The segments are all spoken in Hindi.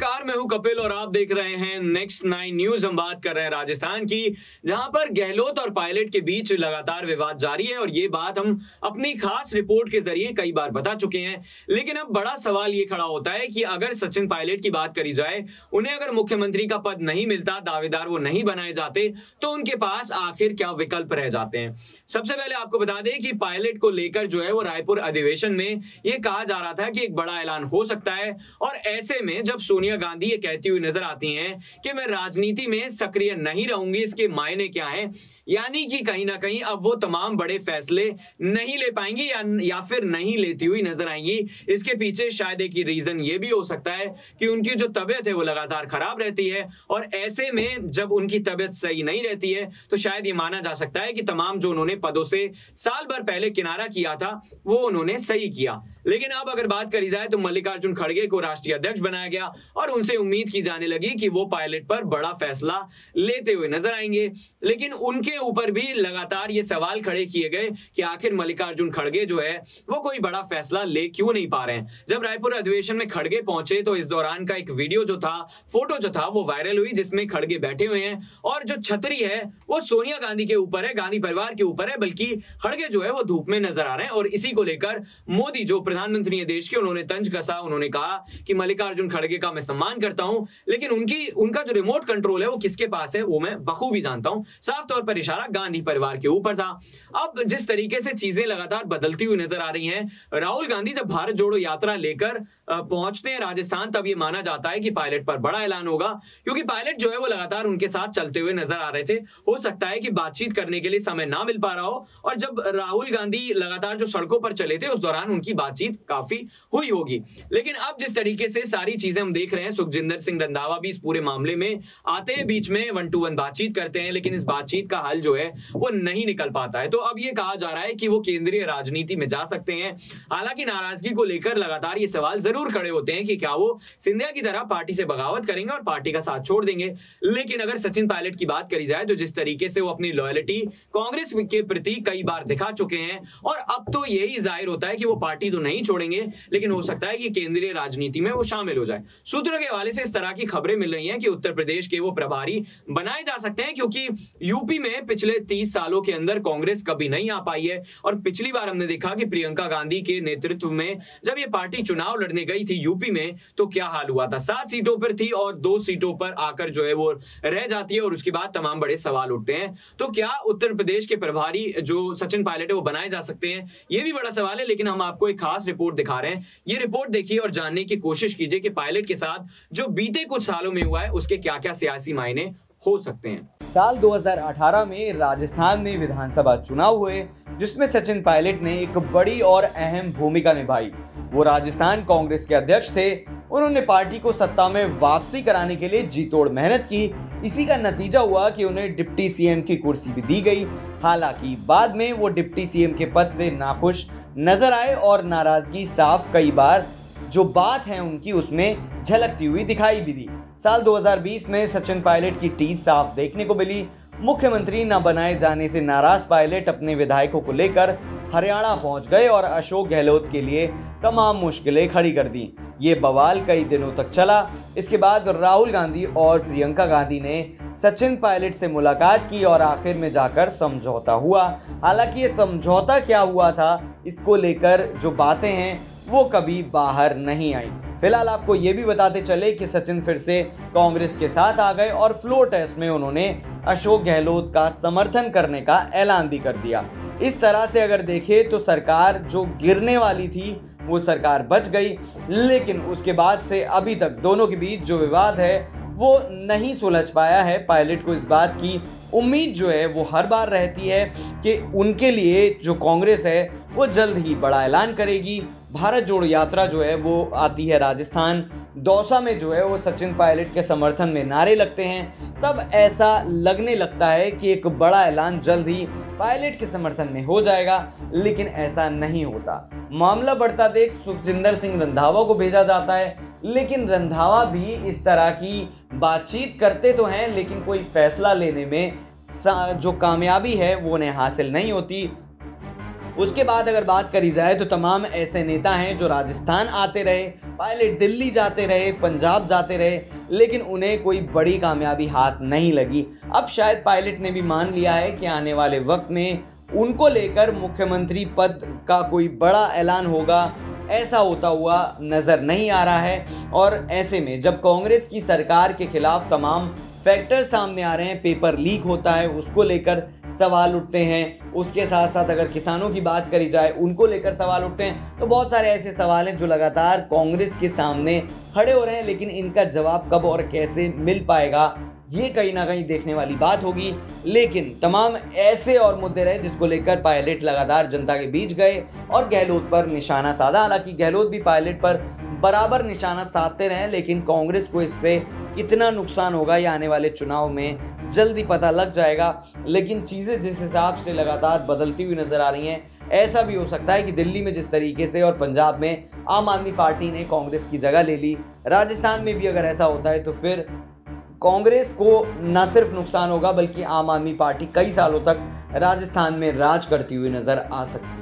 नमस्कार, मैं हूं कपिल और आप देख रहे हैं नेक्स्ट 9 न्यूज। हम बात कर रहे हैं राजस्थान की, जहां पर गहलोत और पायलट के बीच लगातार विवाद जारी है और ये बात हम अपनी खास रिपोर्ट के जरिए कई बार बता चुके हैं। लेकिन अब बड़ा सवाल ये खड़ा होता है कि अगर सचिन पायलट की बात करी जाए, उन्हें अगर मुख्यमंत्री का पद नहीं मिलता, दावेदार वो नहीं बनाए जाते, तो उनके पास आखिर क्या विकल्प रह जाते हैं। सबसे पहले आपको बता दें कि पायलट को लेकर जो है वो रायपुर अधिवेशन में ये कहा जा रहा था कि एक बड़ा ऐलान हो सकता है, और ऐसे में जब सोनिया गांधी ये कहती हुई नजर आती हैं कि मैं राजनीति में सक्रिय नहीं रहूंगी, इसके मायने क्या हैं, यानी कि कहीं ना कहीं अब वो तमाम बड़े फैसले नहीं ले पाएंगी या फिर नहीं लेती हुई नजर आएंगी। इसके पीछे शायद एक रीजन ये भी हो सकता है कि उनकी जो तबीयत है वो लगातार खराब रहती है, और ऐसे में जब उनकी तबीयत सही नहीं रहती है तो शायद ये माना जा सकता है कि तमाम जो उन्होंने पदों से साल भर पहले किनारा किया था वो उन्होंने सही किया। लेकिन अब अगर बात करी जाए तो मल्लिकार्जुन खड़गे को राष्ट्रीय अध्यक्ष बनाया गया और उनसे उम्मीद की जाने लगी कि वो पायलट पर बड़ा फैसला लेते हुए नजर आएंगे। लेकिन उनके ऊपर भी लगातार ये सवाल खड़े किए गए कि आखिर मल्लिकार्जुन खड़गे जो है वो कोई बड़ा फैसला ले क्यों नहीं पा रहे हैं। जब रायपुर अधिवेशन में खड़गे पहुंचे तो इस दौरान का एक वीडियो जो था, फोटो जो था, वो वायरल हुई, जिसमें खड़गे बैठे हुए हैं और जो छतरी है वो सोनिया गांधी के ऊपर है, गांधी परिवार के ऊपर है, बल्कि खड़गे जो है वो धूप में नजर आ रहे हैं। और इसी को लेकर मोदी जो प्रधानमंत्री है देश के, उन्होंने तंज कसा। उन्होंने कहा कि मल्लिकार्जुन खड़गे का मैं सम्मान करता हूं, लेकिन उनका जो रिमोट कंट्रोल है वो किसके पास है वो मैं बखूबी जानता हूं। साफ तौर पर इशारा गांधी परिवार के ऊपर था। अब जिस तरीके से चीजें लगातार बदलती हुई नजर आ रही हैं, राहुल गांधी जब भारत जोड़ो यात्रा लेकर पहुंचते हैं राजस्थान, तब ये माना जाता है कि पायलट पर बड़ा ऐलान होगा, क्योंकि पायलट जो है वो लगातार उनके साथ चलते हुए नजर आ रहे थे। हो सकता है कि बातचीत करने के लिए समय ना मिल पा रहा हो, और जब राहुल गांधी लगातार जो सड़कों पर चले थे उस दौरान उनकी बातचीत काफी हुई होगी। लेकिन अब जिस तरीके से सारी चीजें हम देख रहे हैं, सुखजिंदर सिंह रंधावा भी इस पूरे मामले में आते हैं, बीच में 1-to-1 बातचीत करते हैं, लेकिन इस बातचीत का हल जो है वो नहीं निकल पाता है। तो अब ये कहा जा रहा है कि वो केंद्रीय राजनीति में जा सकते हैं। हालांकि नाराजगी को लेकर लगातार ये सवाल जरूर खड़े होते हैं कि क्या वो सिंधिया की तरह पार्टी से बगावत करेंगे और पार्टी का साथ छोड़ देंगे। लेकिन अगर सचिन पायलट की बात करी जाए तो जिस तरीके से वो अपनी लॉयल्टी कांग्रेस के प्रति कई बार दिखा चुके हैं, और अब तो यही जाहिर होता है कि वो पार्टी तो नहीं छोड़ेंगे, लेकिन हो सकता है कि केंद्रीय राजनीति में वो शामिल हो जाए। सूत्रों के हवाले से इस तरह की खबरें मिल रही हैं कि उत्तर प्रदेश के वो प्रभारी बनाए जा सकते हैं, क्योंकि यूपी में पिछले 30 सालों के अंदर कांग्रेस कभी नहीं आ पाई है। और पिछली बार हमने देखा कि प्रियंका गांधी के नेतृत्व में जब ये पार्टी चुनाव लड़ने गई थी यूपी में, तो क्या हाल हुआ था। 7 सीटों पर थी और 2 सीटों पर आकर जो है वो रह जाती है, और उसके बाद तमाम बड़े सवाल उठते हैं। तो क्या उत्तर प्रदेश के प्रभारी जो सचिन पायलट है वो बनाए जा सकते हैं, ये भी बड़ा सवाल है। लेकिन हम आपको एक खास रिपोर्ट दिखा रहे हैं, ये रिपोर्ट देखिए और जानने की कोशिश कीजिए कि पायलट के साथ जो बीते कुछ सालों में हुआ है उसके क्या क्या सियासी मायने हो सकते हैं। साल 2018 में राजस्थान में विधानसभा चुनाव हुए, जिसमें सचिन पायलट ने एक बड़ी और अहम भूमिका निभाई। वो राजस्थान कांग्रेस के अध्यक्ष थे। उन्होंने पार्टी को सत्ता में वापसी कराने के लिए जी तोड़ मेहनत की। इसी का नतीजा हुआ कि उन्हें डिप्टी सीएम की कुर्सी भी दी गई। हालांकि बाद में वो डिप्टी सीएम के पद से नाखुश नजर आए और नाराजगी साफ कई बार जो बात है उनकी उसमें झलकती हुई दिखाई भी दी। साल 2020 में सचिन पायलट की टीस साफ देखने को मिली। मुख्यमंत्री न बनाए जाने से नाराज पायलट अपने विधायकों को लेकर हरियाणा पहुंच गए और अशोक गहलोत के लिए तमाम मुश्किलें खड़ी कर दी। ये बवाल कई दिनों तक चला। इसके बाद राहुल गांधी और प्रियंका गांधी ने सचिन पायलट से मुलाकात की और आखिर में जाकर समझौता हुआ। हालांकि ये समझौता क्या हुआ था, इसको लेकर जो बातें हैं वो कभी बाहर नहीं आई। फिलहाल आपको ये भी बताते चले कि सचिन फिर से कांग्रेस के साथ आ गए और फ्लोर टेस्ट में उन्होंने अशोक गहलोत का समर्थन करने का ऐलान भी कर दिया। इस तरह से अगर देखें तो सरकार जो गिरने वाली थी वो सरकार बच गई, लेकिन उसके बाद से अभी तक दोनों के बीच जो विवाद है वो नहीं सुलझ पाया है। पायलट को इस बात की उम्मीद जो है वो हर बार रहती है कि उनके लिए जो कांग्रेस है वो जल्द ही बड़ा ऐलान करेगी। भारत जोड़ो यात्रा जो है वो आती है राजस्थान, दौसा में जो है वो सचिन पायलट के समर्थन में नारे लगते हैं। तब ऐसा लगने लगता है कि एक बड़ा ऐलान जल्द ही पायलट के समर्थन में हो जाएगा, लेकिन ऐसा नहीं होता। मामला बढ़ता देख सुखजिंदर सिंह रंधावा को भेजा जाता है, लेकिन रंधावा भी इस तरह की बातचीत करते तो हैं, लेकिन कोई फैसला लेने में जो कामयाबी है वो उन्हें हासिल नहीं होती। उसके बाद अगर बात करी जाए तो तमाम ऐसे नेता हैं जो राजस्थान आते रहे, पायलट दिल्ली जाते रहे, पंजाब जाते रहे, लेकिन उन्हें कोई बड़ी कामयाबी हाथ नहीं लगी। अब शायद पायलट ने भी मान लिया है कि आने वाले वक्त में उनको लेकर मुख्यमंत्री पद का कोई बड़ा ऐलान होगा, ऐसा होता हुआ नज़र नहीं आ रहा है। और ऐसे में जब कांग्रेस की सरकार के खिलाफ तमाम फैक्टर सामने आ रहे हैं, पेपर लीक होता है उसको लेकर सवाल उठते हैं, उसके साथ साथ अगर किसानों की बात करी जाए उनको लेकर सवाल उठते हैं, तो बहुत सारे ऐसे सवाल हैं जो लगातार कांग्रेस के सामने खड़े हो रहे हैं, लेकिन इनका जवाब कब और कैसे मिल पाएगा ये कहीं ना कहीं देखने वाली बात होगी। लेकिन तमाम ऐसे और मुद्दे रहे जिसको लेकर पायलट लगातार जनता के बीच गए और गहलोत पर निशाना साधा। हालांकि गहलोत भी पायलट पर बराबर निशाना साधते रहे, लेकिन कांग्रेस को इससे कितना नुकसान होगा ये आने वाले चुनाव में जल्दी पता लग जाएगा। लेकिन चीज़ें जिस हिसाब से लगातार बदलती हुई नजर आ रही हैं, ऐसा भी हो सकता है कि दिल्ली में जिस तरीके से और पंजाब में आम आदमी पार्टी ने कांग्रेस की जगह ले ली, राजस्थान में भी अगर ऐसा होता है तो फिर कांग्रेस को न सिर्फ नुकसान होगा बल्कि आम आदमी पार्टी कई सालों तक राजस्थान में राज करती हुई नजर आ सकती है।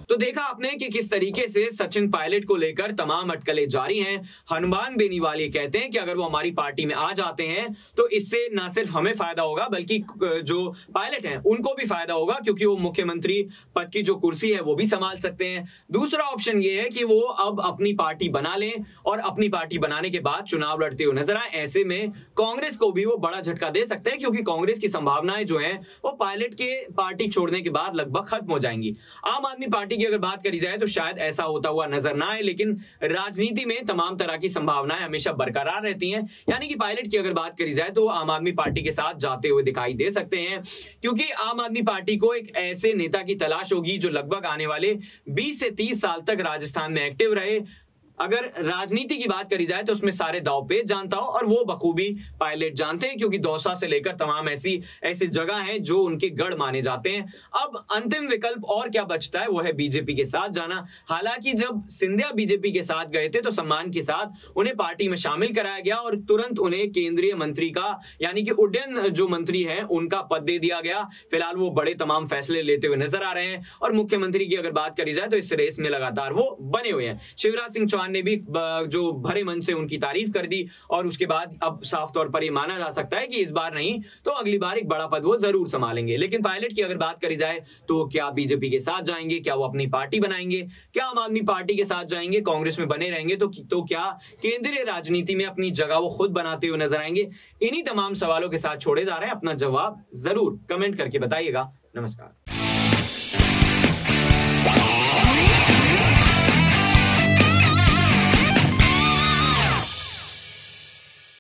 तो देखा आपने कि किस तरीके से सचिन पायलट को लेकर तमाम अटकलें जारी हैं। हनुमान बेनीवाल ये कहते हैं कि अगर वो हमारी पार्टी में आ जाते हैं तो इससे ना सिर्फ हमें फायदा होगा बल्कि जो पायलट हैं उनको भी फायदा होगा, क्योंकि वो मुख्यमंत्री पद की जो कुर्सी है वो भी संभाल सकते हैं। दूसरा ऑप्शन ये है कि वो अब अपनी पार्टी बना लें और अपनी पार्टी बनाने के बाद चुनाव लड़ते हुए नजर आए। ऐसे में कांग्रेस को भी वो बड़ा झटका दे सकते हैं, क्योंकि कांग्रेस की संभावनाएं जो है वो पायलट के पार्टी छोड़ने के बाद लगभग खत्म हो जाएंगी। आम आदमी पार्टी की अगर बात करी जाए तो शायद ऐसा होता हुआ नजर ना आए, लेकिन राजनीति में तमाम तरह की संभावनाएं हमेशा बरकरार रहती हैं। यानी कि पायलट की अगर बात करी जाए तो आम आदमी पार्टी के साथ जाते हुए दिखाई दे सकते हैं, क्योंकि आम आदमी पार्टी को एक ऐसे नेता की तलाश होगी जो लगभग आने वाले 20 से 30 साल तक राजस्थान में एक्टिव रहे। अगर राजनीति की बात करी जाए तो उसमें सारे दाव पेच जानता हो, और वो बखूबी पायलट जानते हैं, क्योंकि दौसा से लेकर तमाम ऐसी जगह हैं जो उनके गढ़ माने जाते हैं। अब अंतिम विकल्प और क्या बचता है वो है बीजेपी के साथ जाना। हालांकि जब सिंधिया बीजेपी के साथ गए थे तो सम्मान के साथ उन्हें पार्टी में शामिल कराया गया और तुरंत उन्हें केंद्रीय मंत्री का यानी कि उड्डयन जो मंत्री है उनका पद दे दिया गया। फिलहाल वो बड़े तमाम फैसले लेते हुए नजर आ रहे हैं, और मुख्यमंत्री की अगर बात करी जाए तो इस रेस में लगातार वो बने हुए हैं। शिवराज सिंह चौहान ने भी जो भरे मन से उनकी तारीफ कर दी, और उसके बाद अब साफ तौर पर यह माना जा सकता है कि इस बार नहीं तो अगली बार एक बड़ा पद वो जरूर संभालेंगे। लेकिन पायलट की अगर बात करी जाए तो क्या बीजेपी के साथ जाएंगे, क्या वो अपनी पार्टी बनाएंगे, क्या आम आदमी पार्टी के साथ जाएंगे, कांग्रेस में बने रहेंगे, तो क्या केंद्रीय राजनीति में अपनी जगह वो खुद बनाते हुए नजर आएंगे? इन्हीं तमाम सवालों के साथ छोड़े जा रहे हैं। अपना जवाब जरूर कमेंट करके बताइएगा। नमस्कार।